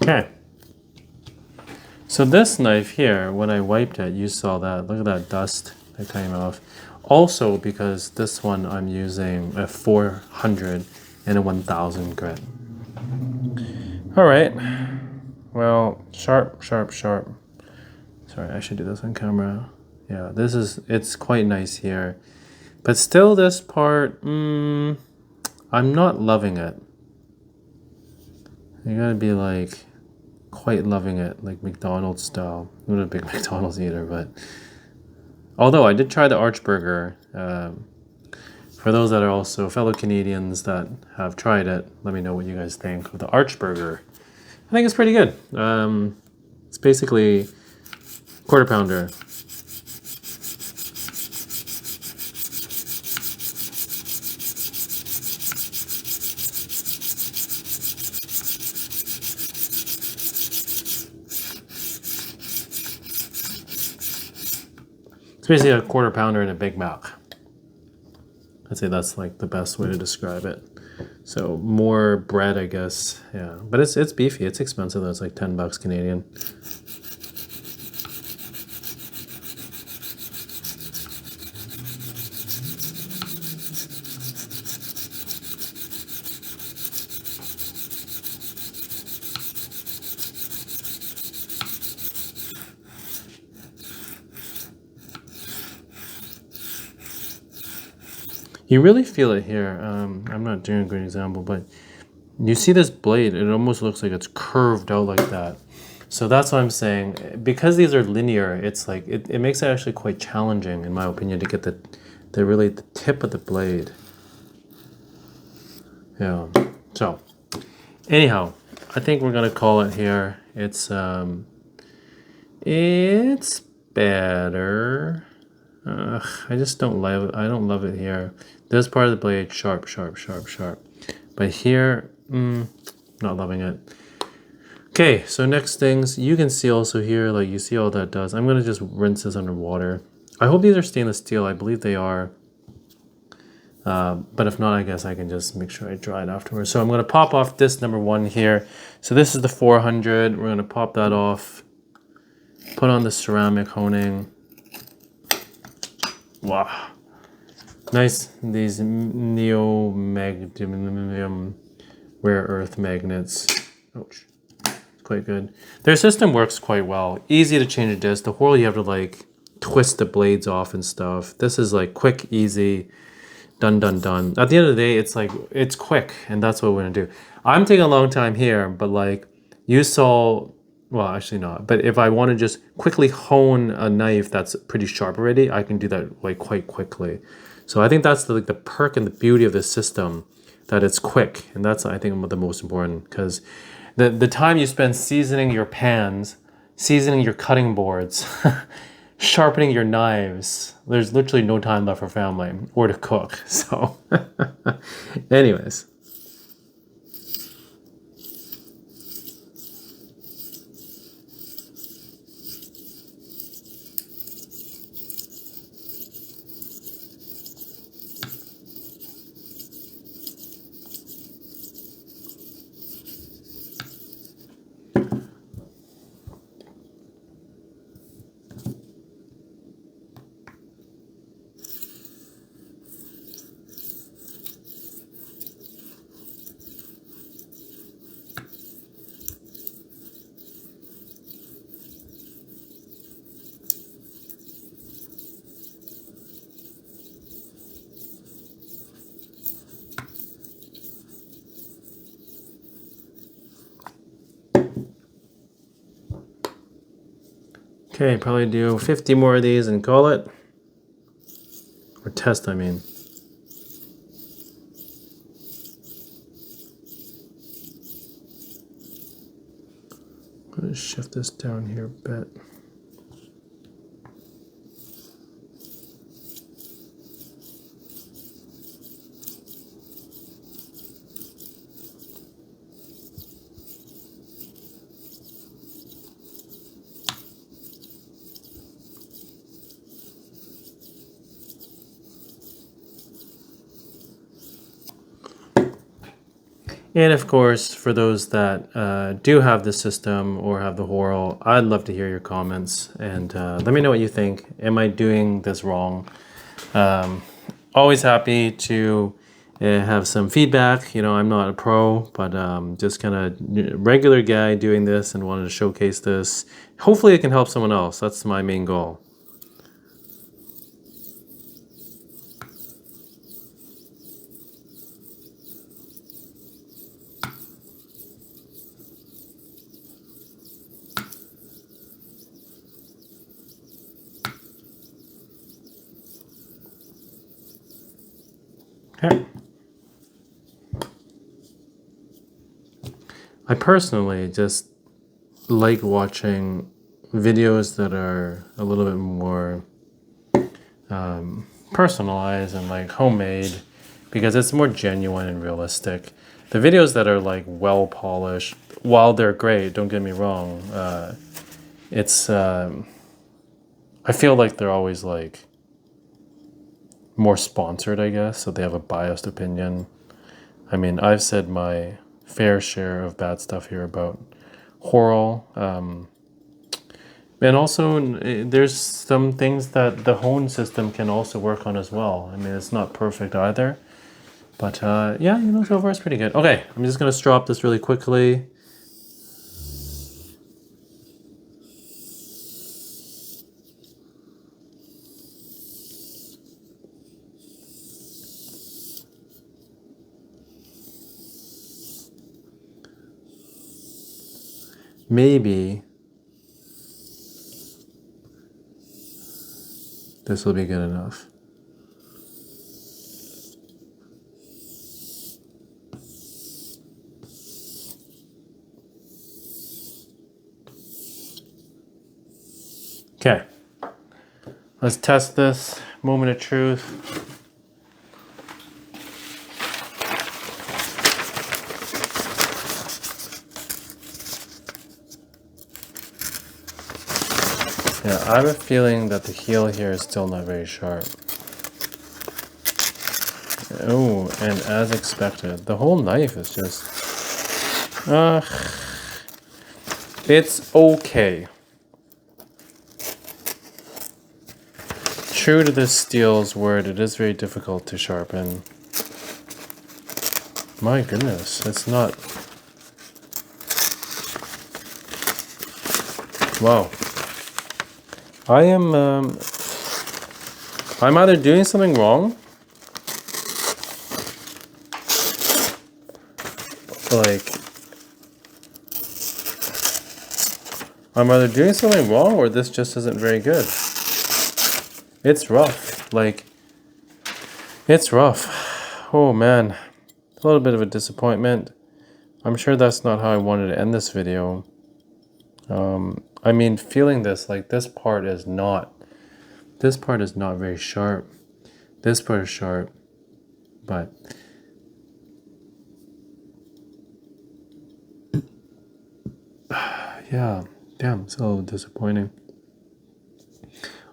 Okay. So this knife here, when I wiped it, you saw that. Look at that dust that came off. Also because this one I'm using a 400 and a 1000 grit. All right. Well, sharp, sharp, sharp. Sorry, I should do this on camera. Yeah, it's quite nice here. But still this part, I'm not loving it. You gotta be like quite loving it, like McDonald's style. I'm not a big McDonald's eater, but although I did try the Archburger. For those that are also fellow Canadians that have tried it, let me know what you guys think of the Archburger. I think it's pretty good. It's basically quarter pounder. It's basically a quarter pounder and a Big Mac. I'd say that's like the best way to describe it. So more bread, I guess. Yeah, but it's beefy. It's expensive though. It's like $10 Canadian. You really feel it here. I'm not doing a good example, but you see this blade, it almost looks like it's curved out like that. So that's what I'm saying. Because these are linear, it's like, it makes it actually quite challenging, in my opinion, to get the tip of the blade. Yeah, so anyhow, I think we're gonna call it here. It's better. I just don't love it. I don't love it here. This part of the blade, sharp, sharp, sharp, sharp. But here, not loving it. Okay, so next things, you can see also here, like you see all that does. I'm gonna just rinse this under water. I hope these are stainless steel. I believe they are. But if not, I guess I can just make sure I dry it afterwards. So I'm gonna pop off this number 1 here. So this is the 400. We're gonna pop that off. Put on the ceramic honing. Wow. Nice, these neo-magnesium rare earth magnets. Ouch. Quite good. Their system works quite well. Easy to change a disc. The whole you have to like twist the blades off and stuff. This is like quick, easy, done, done, done. At the end of the day, it's like, it's quick, and that's what we're gonna do. I'm taking a long time here, but like you saw, well, actually not, but if I want to just quickly hone a knife that's pretty sharp already, I can do that like quite quickly. So I think that's the, like the perk and the beauty of this system, that it's quick. And that's, I think, the most important, because the time you spend seasoning your pans, seasoning your cutting boards, sharpening your knives, there's literally no time left for family or to cook. So anyways. Okay, probably do 50 more of these and call it. Or test, I mean. I'm going to shift this down here a bit. And of course, for those that do have the system or have the Horrell, I'd love to hear your comments, and let me know what you think. Am I doing this wrong? Always happy to have some feedback. You know, I'm not a pro, but just kind of regular guy doing this and wanted to showcase this. Hopefully it can help someone else. That's my main goal. Okay. I personally just like watching videos that are a little bit more personalized and like homemade, because it's more genuine and realistic. The videos that are like well polished, while they're great, don't get me wrong, I feel like they're always like more sponsored, I guess, so they have a biased opinion. I mean, I've said my fair share of bad stuff here about Horrell. And also, there's some things that the Hone system can also work on as well. I mean, it's not perfect either. But yeah, you know, so far it's pretty good. Okay, I'm just going to strop this really quickly. Maybe this will be good enough. Okay, let's test this. Moment of truth. Yeah, I have a feeling that the heel here is still not very sharp. Oh, and as expected, the whole knife is just... it's okay. True to this steel's word, it is very difficult to sharpen. My goodness, it's not... Wow. I am, I'm either doing something wrong, like, I'm either doing something wrong or this just isn't very good. It's rough, like, it's rough. Oh man, a little bit of a disappointment. I'm sure that's not how I wanted to end this video. I mean, feeling this, like this part is not very sharp. This part is sharp, but yeah, damn, so disappointing.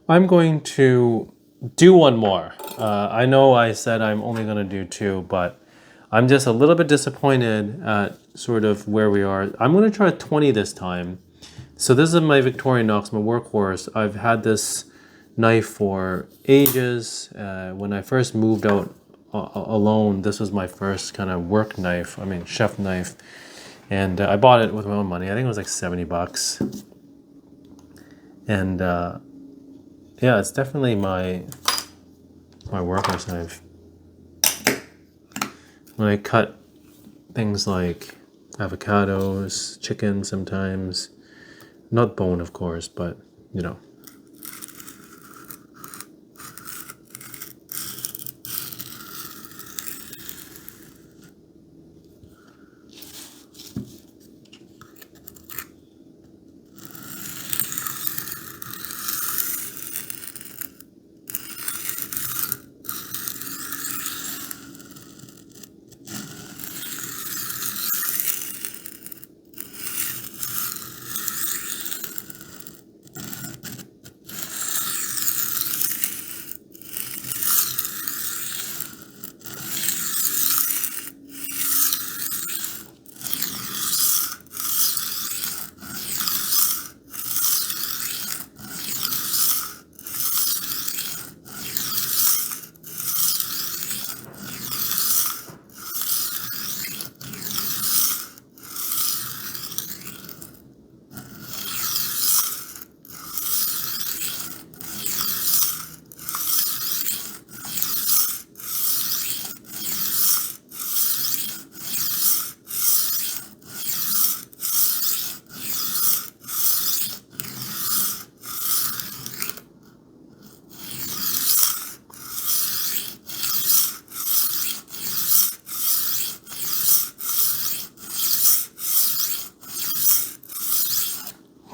I'm going to do one more. I know I said I'm only going to do two, but I'm just a little bit disappointed at sort of where we are. I'm going to try 20 this time. So this is my Victorinox, my workhorse. I've had this knife for ages. When I first moved out alone, this was my first kind of work knife, I mean chef knife. And I bought it with my own money. I think it was like 70 bucks. And yeah, it's definitely my workhorse knife. When I cut things like avocados, chicken sometimes, not bone of course, but you know.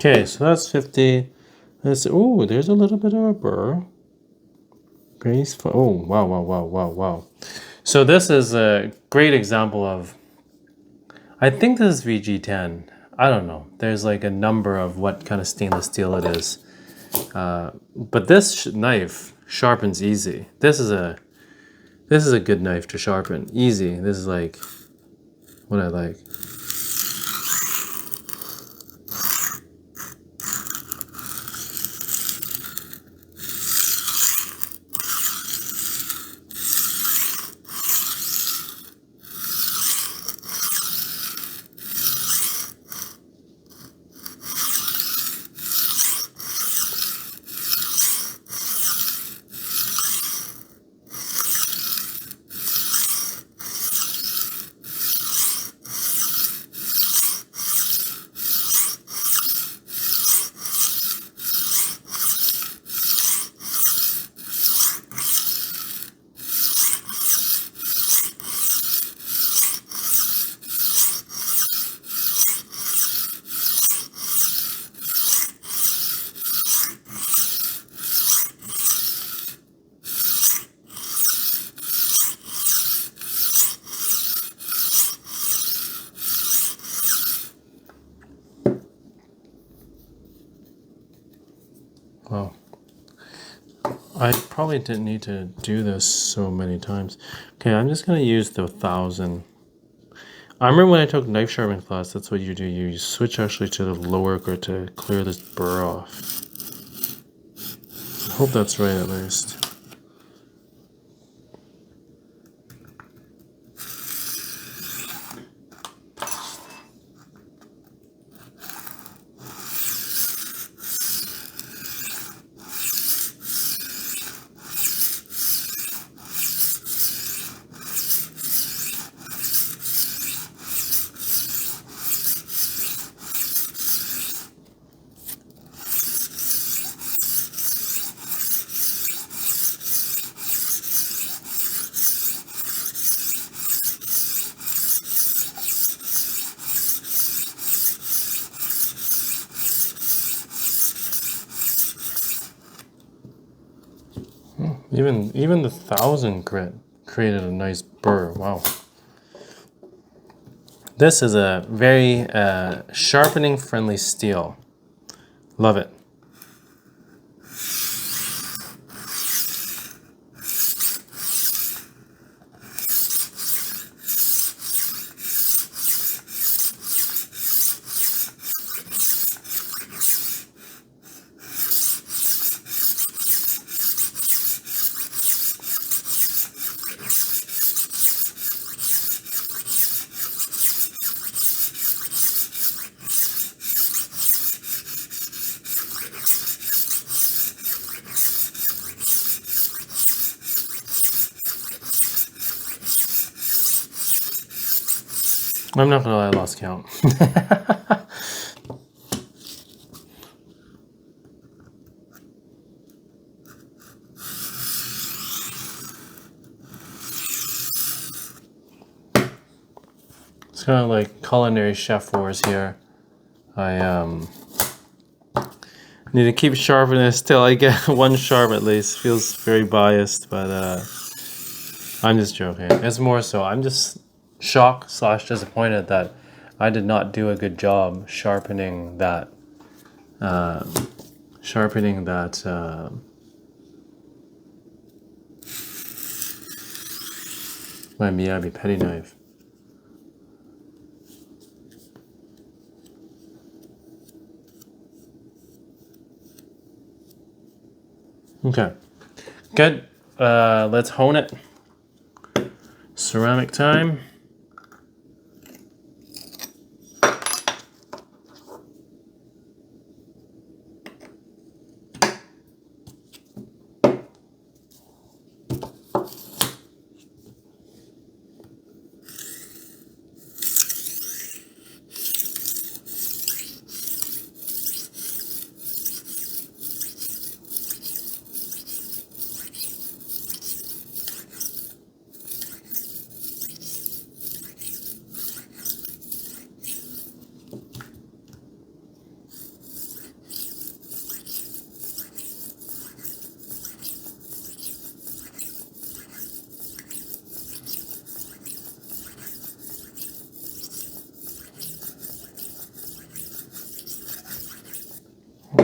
Okay, so that's 50. Oh, there's a little bit of a burr. Graceful. Oh, wow, wow, wow, wow, wow. So this is a great example of, I think this is VG10. I don't know. There's like a number of what kind of stainless steel it is. But this knife sharpens easy. This is a good knife to sharpen. Easy. This is like what I like. Wow. I probably didn't need to do this so many times. Okay, I'm just going to use the 1000. I remember when I took knife sharpening class, that's what you do. You switch actually to the lower grip to clear this burr off. I hope that's right at least. Even the 1000 grit created a nice burr. Wow. This is a very sharpening friendly steel. Love it. I'm not gonna lie, I lost count. It's kind of like culinary chef wars here. I need to keep sharpening this till I get one sharp at least. Feels very biased, but I'm just joking. It's more so I'm just shocked / disappointed that I did not do a good job sharpening that my Miyabi petty knife. Okay, good. Let's hone it. Ceramic time.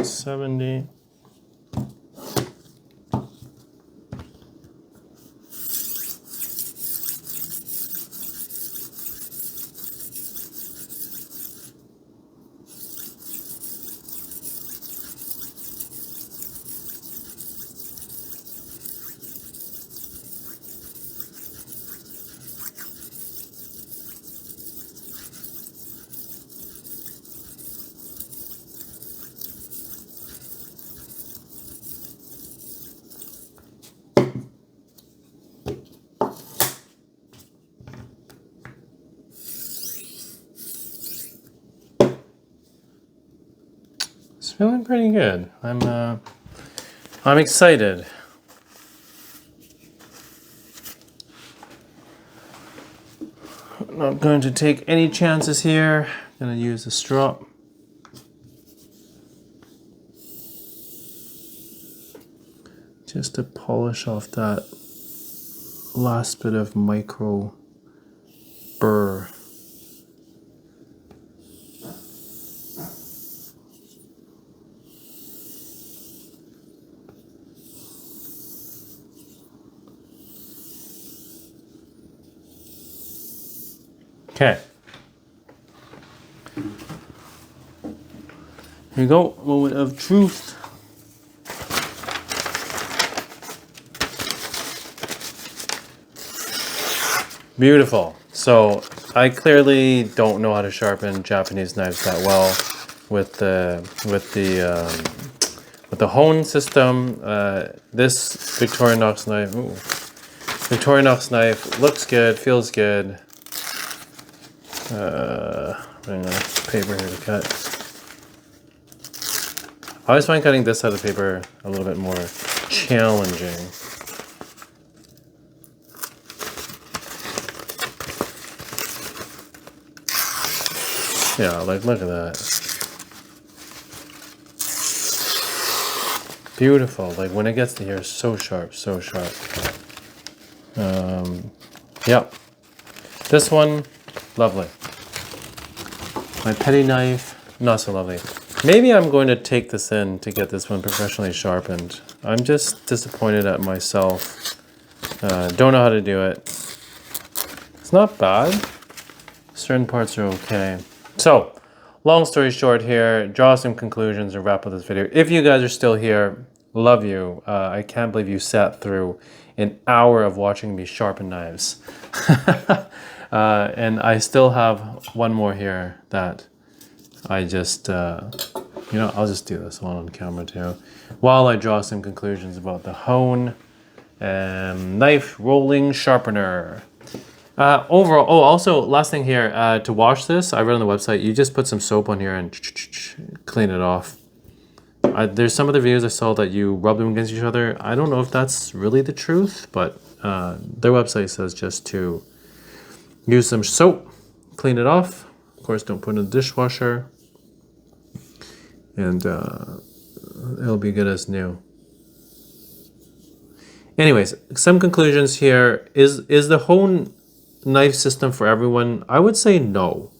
$70. It's feeling pretty good. I'm excited. I'm not going to take any chances here. I'm going to use the strop. Just to polish off that last bit of micro burr. Okay. Here you go, moment of truth. Beautiful. So I clearly don't know how to sharpen Japanese knives that well with the Hone system. This Victorinox knife looks good, feels good. Putting a paper here to cut. I always find cutting this side of the paper a little bit more challenging. Yeah, like look at that. Beautiful. Like when it gets to here, so sharp, so sharp. Yep. This one, lovely. My petty knife, not so lovely. Maybe I'm going to take this in to get this one professionally sharpened. I'm just disappointed at myself. Don't know how to do it. It's not bad. Certain parts are okay. So, long story short here, draw some conclusions and wrap up this video. If you guys are still here, love you. I can't believe you sat through an hour of watching me sharpen knives. And I still have one more here that I just, I'll just do this one on camera too, while I draw some conclusions about the Hone Knife Rolling Sharpener. Overall, also last thing here, to wash this, I read on the website, you just put some soap on here and clean it off. There's some of the videos I saw that you rub them against each other. I don't know if that's really the truth, but their website says just to use some soap, clean it off. Of course, don't put it in the dishwasher, and it'll be good as new. Anyways, some conclusions here. Is the Hone knife system for everyone? I would say no.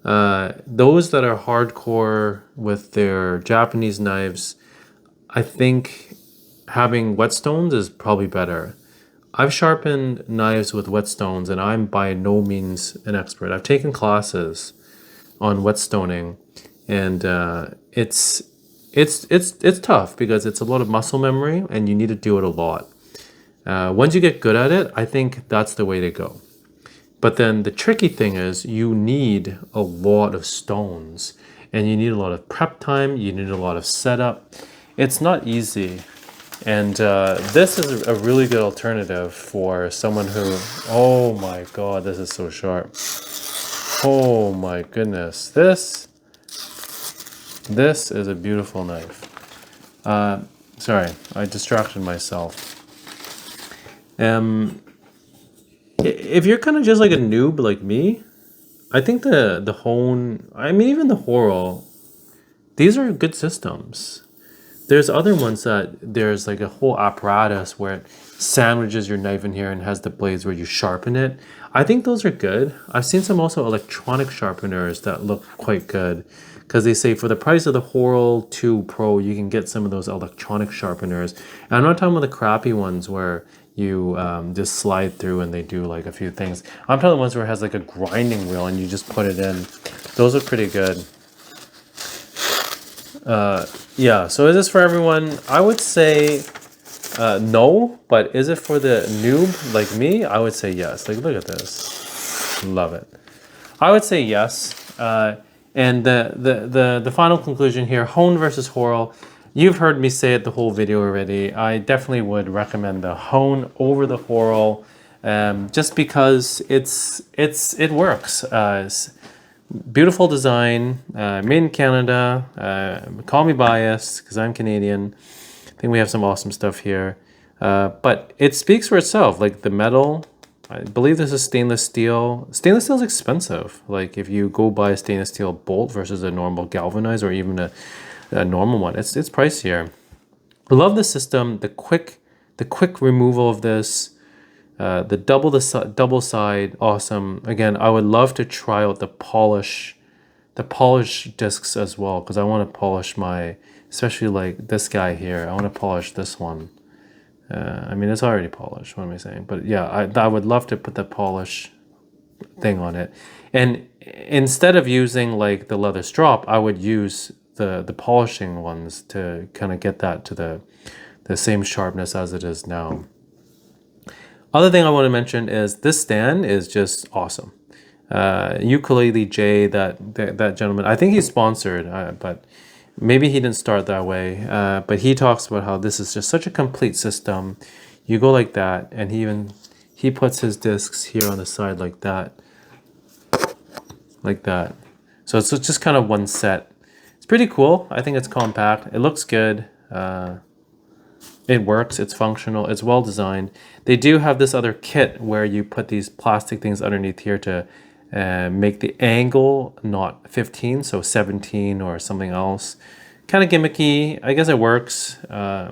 Those that are hardcore with their Japanese knives, I think having Whetstones is probably better. I've sharpened knives with Whetstones and I'm by no means an expert. I've taken classes on whetstoning, and it's tough because it's a lot of muscle memory and you need to do it a lot. Once you get good at it, I think that's the way to go. But then the tricky thing is you need a lot of stones and you need a lot of prep time. You need a lot of setup. It's not easy. And this is a really good alternative for someone who, oh my God, this is so sharp. Oh my goodness. This is a beautiful knife. Sorry, I distracted myself. If you're kind of just like a noob like me, I think the Hone, I mean even the Horo, these are good systems. There's other ones that there's like a whole apparatus where it sandwiches your knife in here and has the blades where you sharpen it. I think those are good. I've seen some also electronic sharpeners that look quite good, because they say for the price of the Horo 2 Pro, you can get some of those electronic sharpeners. And I'm not talking about the crappy ones where you just slide through and they do like a few things. I'm talking the ones where it has like a grinding wheel and you just put it in. Those are pretty good. Yeah, so is this for everyone? I would say no, but is it for the noob like me? I would say yes. Like, look at this. Love it. I would say yes. And the final conclusion here, Hone versus Horo. You've heard me say it the whole video already. I definitely would recommend the Hone over the Horo, just because it works. It's beautiful design, made in Canada. Call me biased because I'm Canadian. I think we have some awesome stuff here, but it speaks for itself. Like the metal, I believe this is stainless steel. Stainless steel is expensive. Like if you go buy a stainless steel bolt versus a normal galvanized or even a normal one, it's pricier. I love the system, the quick removal of this, the double side, awesome. Again, I would love to try out the polish discs as well, because I want to polish my, especially like this guy here. I want to polish this one. I mean, it's already polished. What am I saying? But yeah, I would love to put the polish thing on it. And instead of using like the leather strop, I would use the polishing ones to kind of get that to the same sharpness as it is now. Other thing I want to mention is this stand is just awesome. Ukulele J, that gentleman, I think he's sponsored, but maybe he didn't start that way. But he talks about how this is just such a complete system. You go like that, and he puts his discs here on the side like that. So it's just kind of one set. It's pretty cool. I think it's compact. It looks good. It works. It's functional. It's well designed. They do have this other kit where you put these plastic things underneath here to make the angle not 15, so 17 or something else, kind of gimmicky. I guess it works. I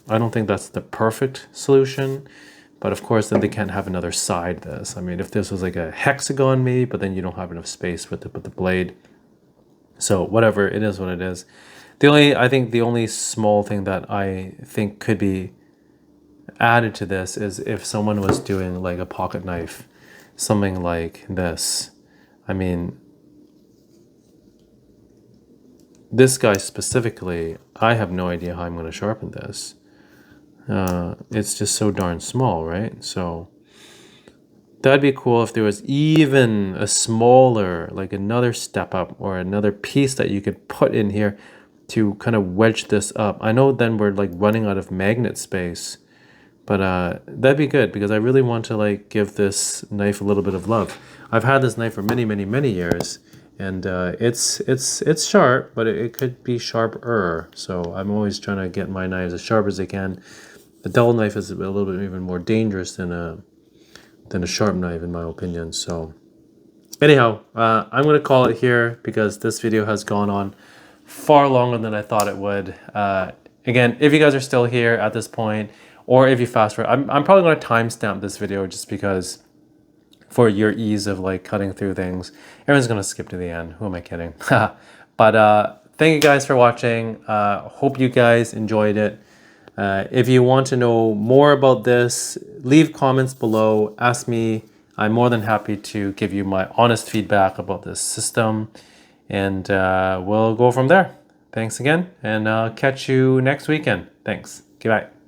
don't think that's the perfect solution, but of course then they can't have another side to this. I mean, if this was like a hexagon maybe, but then you don't have enough space with the blade. So whatever, it is what it is. I think the only small thing that I think could be added to this is if someone was doing like a pocket knife, something like this. I mean, this guy specifically, I have no idea how I'm going to sharpen this. It's just so darn small, right? So that'd be cool if there was even a smaller, like another step up or another piece that you could put in here to kind of wedge this up. I know then we're like running out of magnet space, but that'd be good because I really want to like give this knife a little bit of love. I've had this knife for many, many, many years, and it's sharp, but it could be sharper. So I'm always trying to get my knives as sharp as they can. The dull knife is a little bit even more dangerous than a sharp knife, in my opinion. So anyhow, I'm going to call it here because this video has gone on far longer than I thought it would. Again, if you guys are still here at this point, or if you fast forward, I'm probably going to timestamp this video just because for your ease of like cutting through things. Everyone's going to skip to the end. Who am I kidding? But thank you guys for watching. Hope you guys enjoyed it. If you want to know more about this, leave comments below. Ask me. I'm more than happy to give you my honest feedback about this system. And we'll go from there. Thanks again. And I'll catch you next weekend. Thanks. Goodbye.